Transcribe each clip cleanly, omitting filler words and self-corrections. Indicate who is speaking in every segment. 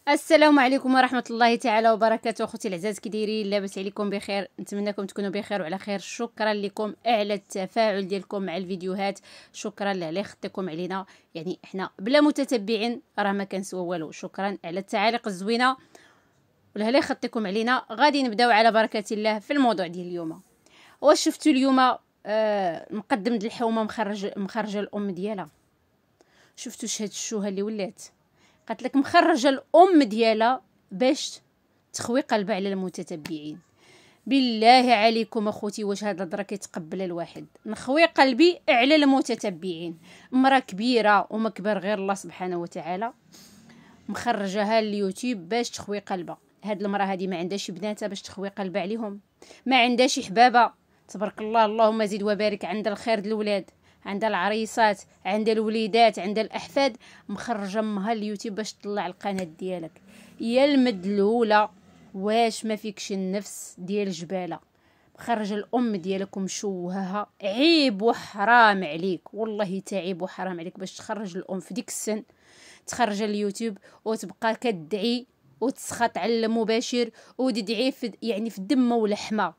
Speaker 1: السلام عليكم ورحمه الله تعالى وبركاته. اخوتي العزاز كي دايرين؟ لاباس عليكم بخير؟ نتمنىكم تكونوا بخير وعلى خير. شكرا لكم على التفاعل ديالكم مع الفيديوهات، شكرا على خطكم علينا. يعني احنا بلا متتبعين راه ما كنسوا والو. شكرا على التعاليق الزوينه ولا خطكم علينا. غادي نبداو على بركه الله في الموضوع ديال اليوم. واش شفتوا اليوم مقدم د الحومه مخرجه الام ديالها؟ شفتوا هاد الشوهه اللي ولات؟ قالت لك مخرجه الام ديالها باش تخوي قلبها على المتتبعين. بالله عليكم اخوتي، واش هاد الهضره كيتقبلها الواحد؟ نخوي قلبي على المتتبعين؟ امراه كبيره وما كبر غير الله سبحانه وتعالى، مخرجها اليوتيوب باش تخوي قلبها. هاد المراه هادي ما عندهاش بناتها باش تخوي قلبها عليهم؟ ما عندهاش حبابه؟ تبارك الله اللهم زيد وبارك، عند الخير د الولاد، عندها العريسات، عندها الوليدات، عندها الاحفاد. مخرجه امها اليوتيوب باش تطلع القناه ديالك. يا المدلوله، واش ما فيكش النفس ديال جباله؟ مخرجه الام ديالك ومشوهها. عيب وحرام عليك، والله تعيب وحرام عليك باش تخرج الام في ديك السن، تخرج اليوتيوب وتبقى كدعي وتسخط على المباشر وتدعي في يعني في دمه ولحمه.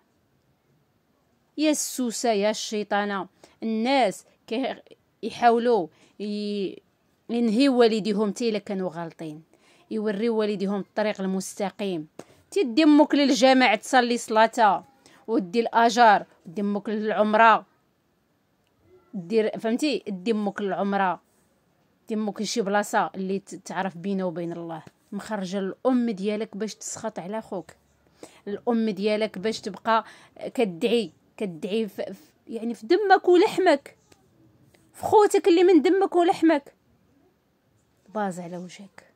Speaker 1: يا السوسه يا الشيطانه. الناس يحاولوا ينهيو والديهم تي الا كانوا غالطين، يوريو والديهم الطريق المستقيم. تدي امك للجامع تصلي صلاتها ودي الاجار، ودي امك للعمره دير فهمتي، دي امك للعمره، دي امك لشي بلاصه اللي تعرف بينه وبين الله. مخرجه الام ديالك باش تسخط على خوك، الام ديالك باش تبقى كدعي يعني في دمك ولحمك، في خوتك اللي من دمك ولحمك. باز على وجهك،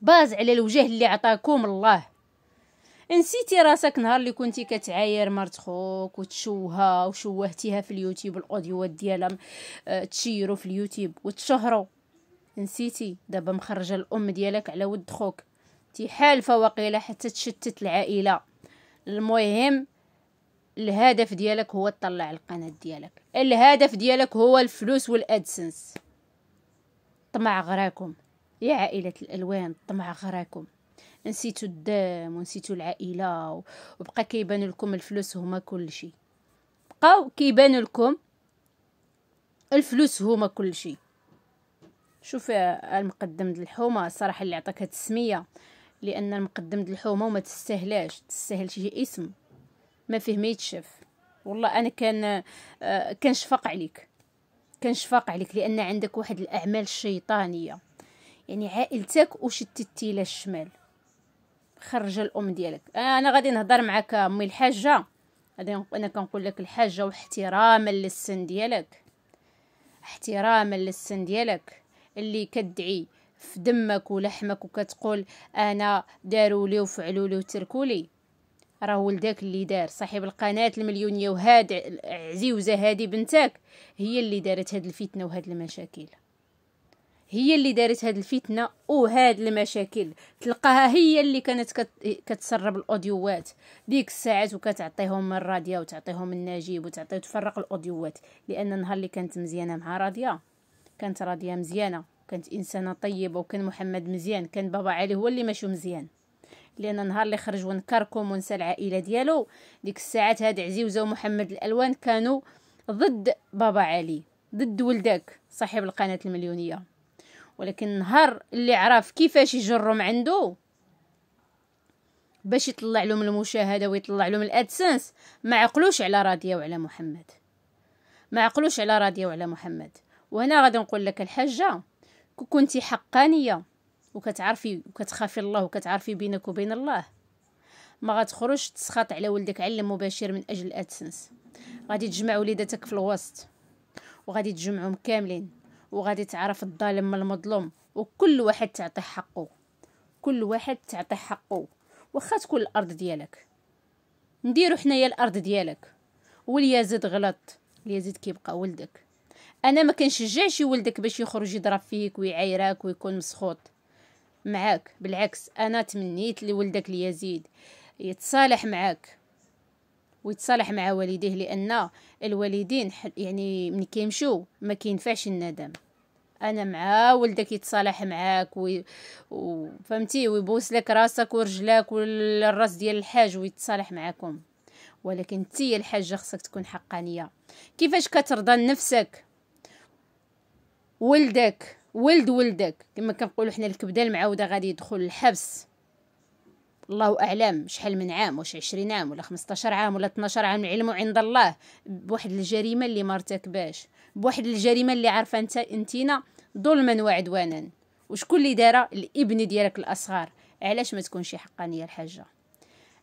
Speaker 1: باز على الوجه اللي عطاكم الله. نسيتي راسك نهار اللي كنتي كتعاير مرت خوك وتشوهها وشوهتيها في اليوتيوب، الاوديوات ديالها تشيروا في اليوتيوب وتشهروا؟ نسيتي؟ دابا مخرجه الام ديالك على ود خوك، تي حالفه وقيله حتى تشتت العائله. المهم الهدف ديالك هو تطلع القناه ديالك، الهدف ديالك هو الفلوس والادسنس. طمع غراكم يا عائله الالوان، الطمع غراكم. نسيتوا الدم ونسيتوا العائله وبقى كيبان لكم الفلوس هما كل شيء. بقاو كيبان لكم الفلوس هما كل شيء. شوف المقدم د الحومه الصراحه اللي عطاك هاد السميه، لان المقدم د الحومه وما تستاهلاش، تستاهل شي اسم ما فيه ما يتشاف. والله انا كنشفق عليك، كنشفق عليك، لان عندك واحد الاعمال الشيطانيه. يعني عائلتك وشتتي للشمال. خرج الام ديالك. انا غادي نهضر معك امي الحاجه، انا كنقول لك الحاجه واحتراما للسن ديالك، احتراما للسن ديالك اللي كدعي في دمك ولحمك وكتقول انا داروا لي وفعلوا لي وتركوا لي. راه ولدك اللي دار، صاحب القناه المليونيه، وهاد عزيوزه هادي بنتك هي اللي دارت هاد الفتنه وهاد المشاكل، هي اللي دارت هاد الفتنه وهاد المشاكل. تلقاها هي اللي كانت كتسرب الاوديوات ديك الساعات وكتعطيهم الراديو وتعطيهم النجيب تفرق الاوديوات. لان النهار اللي كانت مزيانه مع راضيه، كانت راضيه مزيانه، كانت انسانه طيبه، وكان محمد مزيان، كان بابا علي هو اللي ماشي مزيان. لان النهار اللي خرج ونكركم ونسى العائله ديالو، ديك الساعات هاد عزيوزه ومحمد الالوان كانوا ضد بابا علي، ضد ولدك صاحب القناه المليونيه. ولكن النهار اللي عرف كيفاش يجرم عنده باش يطلع لهم المشاهده ويطلع لهم الادسنس، ما عقلوش على راضيه وعلى محمد، ما عقلوش على راضيه وعلى محمد. وهنا غادي نقول لك الحاجه، كنتي حقانيه وكتعرفي وكتخافي الله وكتعرفي بينك وبين الله، ما غتخرج تسخط على ولدك على المباشر من اجل الادسنس. غادي تجمع وليداتك في الوسط، وغادي تجمعهم كاملين، وغادي تعرف الظالم من المظلوم، وكل واحد تعطيه حقه، كل واحد تعطيه حقه. واخا تكون الارض ديالك، نديرو حنايا الارض ديالك. واليزيد غلط، اليزيد كيبقى ولدك. انا ما كنشجعش ولدك باش يخرج يضرب فيك ويعايرك ويكون مسخوط معاك، بالعكس انا تمنيت لولدك اليزيد يتصالح معاك ويتصالح مع والديه، لان الوالدين يعني ملي كيمشوا ما كينفعش الندم. انا مع ولدك يتصالح معاك فهمتي، ويبوس لك راسك ورجلاك والراس ديال الحاج ويتصالح معاكم. ولكن انت يا الحاجه خصك تكون حقانيه. كيفاش كترضى لنفسك ولدك كما كنقولوا حنا الكبده المعوده غادي يدخل الحبس الله اعلم شحال من عام، واش 20 عام ولا 15 عام ولا 12 عام، العلم عند الله، بواحد الجريمه اللي ما ارتكباش، بواحد الجريمه اللي عارفه انتينا ظلما وعدوانا. وشكون اللي دارها؟ الابن ديالك الاصغر. علاش ما تكونش حقانيه الحاجه؟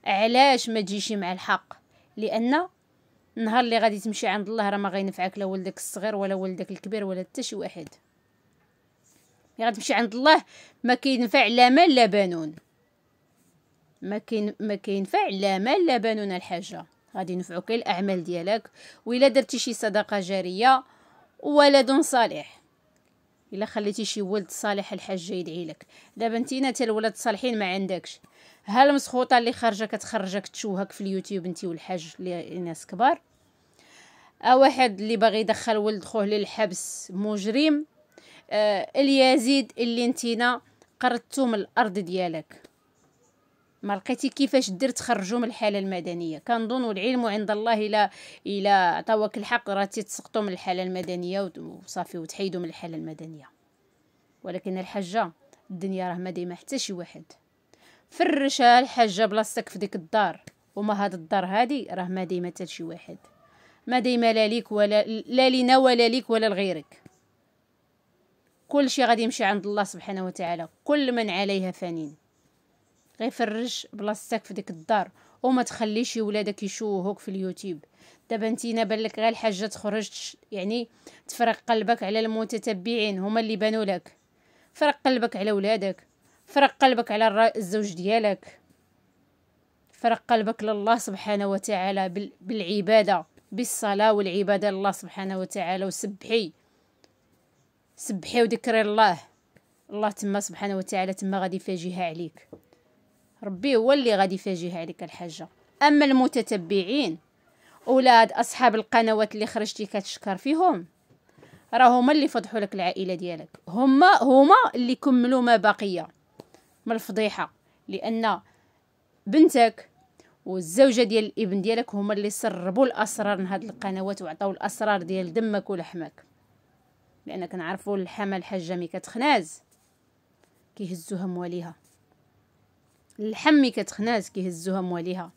Speaker 1: علاش ما تجيشي مع الحق؟ لان النهار اللي غادي تمشي عند الله راه ما غينفعك لا ولدك الصغير ولا ولدك الكبير ولا حتى شي واحد. ملي غتمشي عند الله ما كينفع لا مال لا بنون، ما كينفع لا مال لا بنون الحاجه. غادي ينفعوك الاعمال ديالك، وإلا درتي شي صدقه جاريه وولد صالح، الا خليتي شي ولد صالح الحاج يدعي لك. دابا انتينا حتى الولاد الصالحين ما عندكش، ها المسخوطه اللي خارجه كتخرجك تشوهك في اليوتيوب انتي والحاج اللي ناس كبار، واحد اللي باغي يدخل ولد خوه للحبس مجرم، اليزيد اللي انتينا قرضتو من الارض ديالك، ما لقيتي كيفاش دير تخرجوا من الحاله المدنيه. كنظن والعلم عند الله الا عطاوك الحق راه تسقطوا من الحاله المدنيه وصافي وتحيدوا من الحاله المدنيه. ولكن الحاجه الدنيا راه ما دايما حتى شي واحد. فرشها الحاجه بلاصتك في ديك الدار، وما هاد الدار هادي راه ما دايما حتى شي واحد، ما دايما لا ليك ولا لا لينا ولا ليك ولا لغيرك. كل شيء غادي يمشي عند الله سبحانه وتعالى، كل من عليها فانين. غير فرش بلاصتك في ديك الدار وما تخليش ولادك يشوهوك في اليوتيوب. دابا انتينا بالك غير الحاجه تخرج يعني تفرق قلبك على المتتبعين، هما اللي بانوا لك. فرق قلبك على ولادك، فرق قلبك على الزوج ديالك، فرق قلبك لله سبحانه وتعالى بالعباده، بالصلاه والعباده لله سبحانه وتعالى. وسبحي وذكري الله تما سبحانه وتعالى تما غادي يفاجئها عليك. ربي هو اللي غادي يفاجئها عليك الحاجه. اما المتتبعين اولاد اصحاب القنوات اللي خرجتي كتشكر فيهم، راه هما اللي فضحوا لك العائله ديالك، هما اللي كملوا ما بقيه من الفضيحه. لان بنتك والزوجه ديال الابن ديالك هما اللي سربوا الاسرار من هاد القنوات وعطاو الاسرار ديال دمك ولحمك. لان كنعرفوا الحما الحاجه مي كتخناز كيهزوها مواليها، اللحم مي كتخناز كيهزوها مواليها.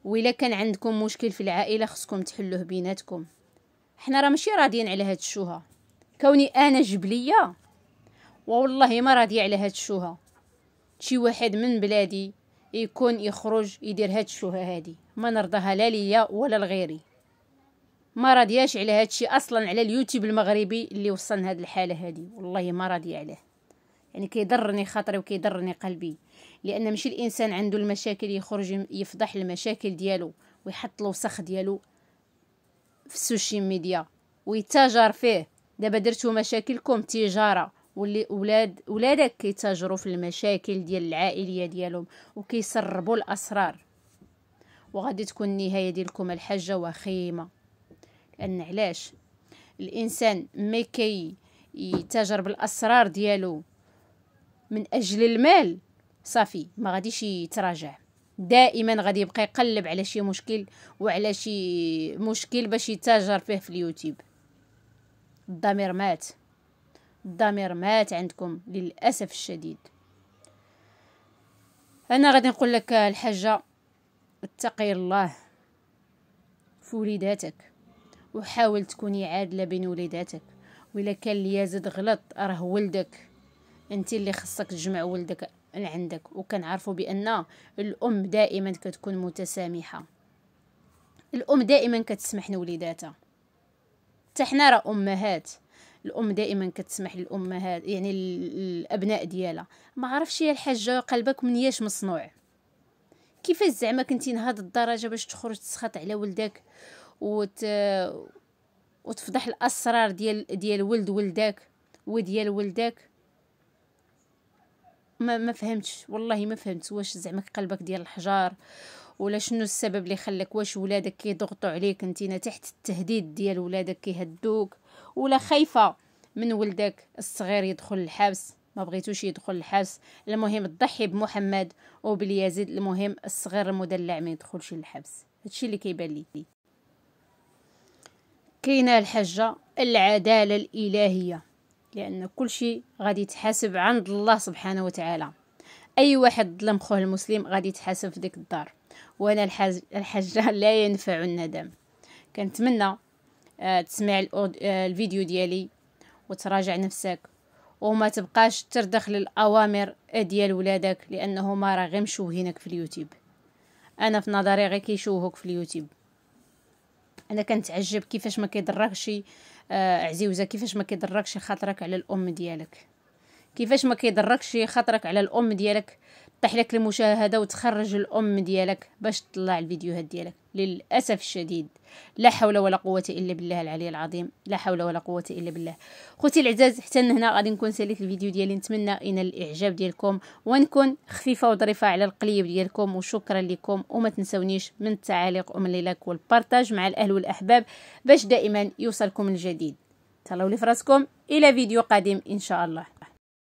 Speaker 1: وإلا كان عندكم مشكل في العائله خصكم تحلوه بيناتكم. حنا راه ماشي راضيين على هاد الشوهه، كوني انا جبليه والله ما راضيه على هاد الشوهه. شي واحد من بلادي يكون يخرج يدير هاد الشوهه هادي، ما نرضاها لا ليا ولا لغيري. ما راضياش على هاد الشيء اصلا، على اليوتيوب المغربي اللي وصلنا هاد الحاله هادي، والله ما راضيه عليه. يعني كيضرني خاطري وكيضرني قلبي، لان ماشي الانسان عنده المشاكل يخرج يفضح المشاكل ديالو ويحط الوسخ ديالو في السوشيال ميديا ويتاجر فيه. دابا درتو مشاكلكم تجاره، واللي ولادك كيتاجروا في المشاكل ديال العائليه ديالهم وكيسربوا الاسرار، وغادي تكون النهايه ديالكم الحاجه وخيمه. لان علاش الانسان ما يتاجر بالاسرار ديالو من اجل المال صافي ما غاديش يتراجع، دائما غادي يبقى يقلب على شي مشكل وعلى شي مشكل باش يتاجر فيه في اليوتيوب. الضمير مات عندكم للاسف الشديد. انا غادي نقول لك الحاجه اتقي الله في وليداتك، وحاول تكوني عادله بين وليداتك. وإلا كان اليزيد غلط راه ولدك، انت اللي خصك تجمع ولدك عندك. وكنعرفوا بان الام دائما كتكون متسامحه، الام دائما كتسمح لوليداتها، حتى حنا راه امهات. الام دائما كتسمح للامهات يعني الابناء ديالها. ما عرفش يا الحاجه قلبك من ياش مصنوع؟ كيفاش زعما كنتي لهاد الدرجه باش تخرج تسخط على ولدك وتفضح الاسرار ديال ولدك وديال ولدك؟ ما فهمتش والله، ما فهمت. واش زعما قلبك ديال الحجار ولا شنو السبب اللي خلاك؟ واش ولادك كيضغطوا عليك انتينا تحت التهديد ديال ولادك كيهدوك، ولا خايفه من ولدك الصغير يدخل الحبس، ما بغيتوش يدخل الحبس، المهم تضحي بمحمد وباليزيد، المهم الصغير المدلع ما يدخلش للحبس. هادشي اللي كيبان لي. كاينه الحاجه العداله الالهيه، لان كل شيء غادي يتحاسب عند الله سبحانه وتعالى. اي واحد ظلم خوه المسلم غادي يتحاسب في ديك الدار. وانا الحاجه لا ينفع الندم. كنتمنى تسمع الفيديو ديالي وتراجع نفسك، وما تبقاش ترضخ للاوامر ديال ولادك، لانه ما راه غير مشوهينك في اليوتيوب. انا في نظري غير كيشوهوك في اليوتيوب. انا كنتعجب كيفاش ما كيضركش عزيوزه، كيفاش ما كيضركش خاطرك على الام ديالك، كيفاش ما كيضركش خاطرك على الام ديالك طيح لك المشاهده وتخرج الام ديالك باش تطلع الفيديوهات ديالك. للاسف الشديد لا حول ولا قوه الا بالله العلي العظيم، لا حول ولا قوه الا بالله. خوتي العزاز، حتى هنا غادي نكون ساليت الفيديو ديالي. نتمنى ينال الاعجاب ديالكم ونكون خفيفه وظريفه على القليب ديالكم، وشكرا لكم. وما تنسونيش من التعاليق ومن اللايك والبارطاج مع الاهل والاحباب باش دائما يوصلكم الجديد. تهلاو لي فراسكم، الى فيديو قادم ان شاء الله.